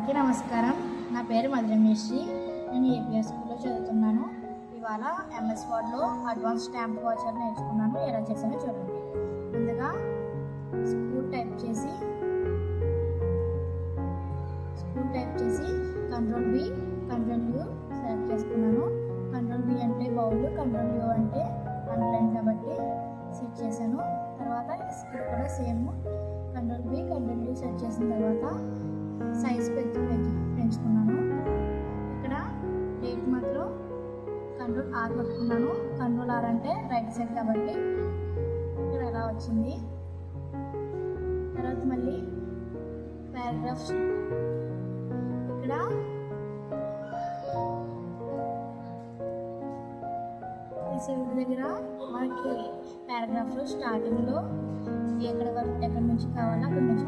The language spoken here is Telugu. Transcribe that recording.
అందరికీ నమస్కారం. నా పేరు మధురమేశ్వరి. నేను ఏపీఎస్ స్కూల్లో చదువుతున్నాను. ఇవాళ ఎంఎస్ వర్డ్లో అడ్వాన్స్ స్టాంప్ వాచర్ నేర్చుకున్నాను. ఎలా చేశానో చూడండి. ముందుగా స్కూల్ టైప్ చేసి control be control you select చేసుకున్నాను. కంట్రోల్ బి అంటే బౌల్, కంట్రోల్ యూ అంటే ఆన్లైన్ కాబట్టి సెట్ చేశాను. తర్వాత ఇక్కడ కూడా same control be control you set చేసిన తర్వాత సైజ్ పెంచుకున్నాను. ఇక్కడ డేట్ మాత్రం కంట్రోల్ ఆర్ పెట్టుకున్నాను. కంట్రోల్ ఆర్ అంటే రైట్ సైడ్ కాబట్టి ఇక్కడ ఎలా వచ్చింది. తర్వాత మళ్ళీ పారాగ్రాఫ్స్ ఇక్కడ ఈ సైడ్ దగ్గర మనకి పారాగ్రాఫ్లో స్టార్టింగ్లో ఎక్కడి నుంచి కావాలో అక్కడి నుంచి